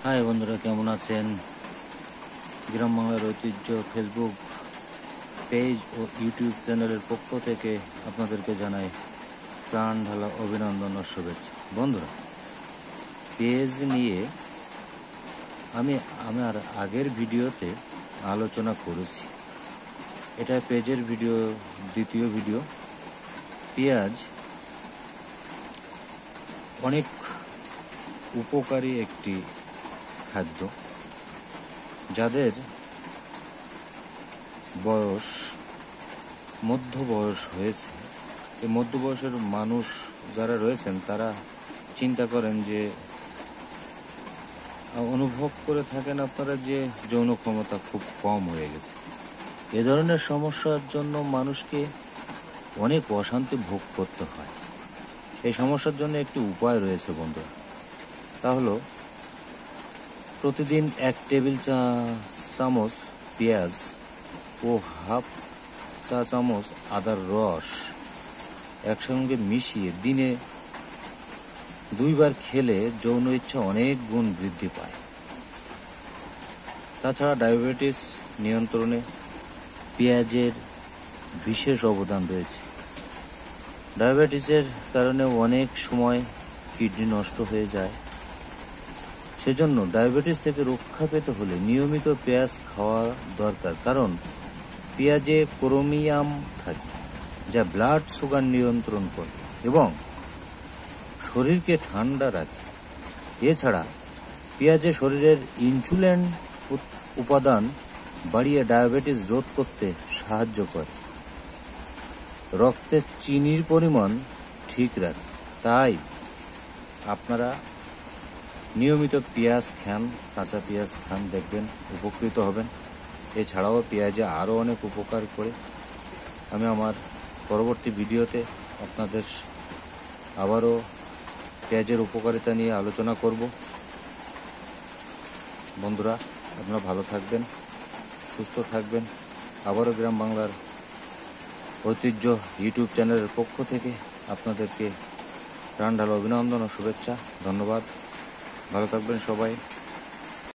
High বন্ধুরা, কেমন আছেন? গ্রাম বাংলার ঐতিহ্য ফেসবুক পেজ ও ইউটিউব চ্যানেলের পক্ষ থেকে আপনাদেরকে জানাই প্রাণ ঢালা অভিনন্দন ও শুভেচ্ছা। বন্ধুরা, পেজ নিয়ে আমার আগের ভিডিওতে আলোচনা করেছি। এটা পেজের ভিডিও, দ্বিতীয় ভিডিও। পেঁয়াজ অনেক উপকারী একটি খাদ্য। যাদের বয়স মধ্য বয়স হয়েছে, এই মধ্য বয়সের মানুষ যারা রয়েছেন তারা চিন্তা করেন যে, অনুভব করে থাকেন আপনারা যে যৌন ক্ষমতা খুব কম হয়ে গেছে। এ ধরনের সমস্যার জন্য মানুষকে অনেক অশান্তি ভোগ করতে হয়। এই সমস্যার জন্য একটি উপায় রয়েছে বন্ধুরা, তা হলো প্রতিদিন 1 টেবিল চামচ পেঁয়াজ ও হাফ চা চামচ আদার রস একসঙ্গে মিশিয়ে দিনে 2 বার খেলে যৌন ইচ্ছা অনেক গুণ বৃদ্ধি পায়। তাছাড়া ডায়াবেটিস নিয়ন্ত্রণে পেঁয়াজের বিশেষ অবদান রয়েছে। ডায়াবেটিসের কারণে অনেক সময় কিডনি নষ্ট হয়ে যায়। সেজন্য ডায়াবেটিস থেকে রক্ষা পেতে হলে নিয়মিত পেঁয়াজ খাওয়া দরকার, কারণ পেঁয়াজে ক্রোমিয়াম থাকে যা ব্লাড সুগার নিয়ন্ত্রণ করে এবং শরীরকে ঠান্ডা রাখে। এছাড়া পেঁয়াজে শরীরের ইনসুলিন উপাদান বাড়িয়ে ডায়াবেটিস রোধ করতে সাহায্য করে, রক্তে চিনির পরিমাণ ঠিক রাখে। তাই আপনারা নিয়মিত পেঁয়াজ খান, কাঁচা পেঁয়াজ খান, দেখবেন উপকৃত হবেন। এছাড়াও পেঁয়াজে আরও অনেক উপকার করে। আমি আমার পরবর্তী ভিডিওতে আপনাদের আবারও পেঁয়াজের উপকারিতা নিয়ে আলোচনা করব। বন্ধুরা, আপনারা ভালো থাকবেন, সুস্থ থাকবেন। আবারও গ্রাম বাংলার ঐতিহ্য ইউটিউব চ্যানেলের পক্ষ থেকে আপনাদেরকে প্রাণ ঢালা অভিনন্দন ও শুভেচ্ছা। ধন্যবাদ। ভালো থাকবেন সবাই।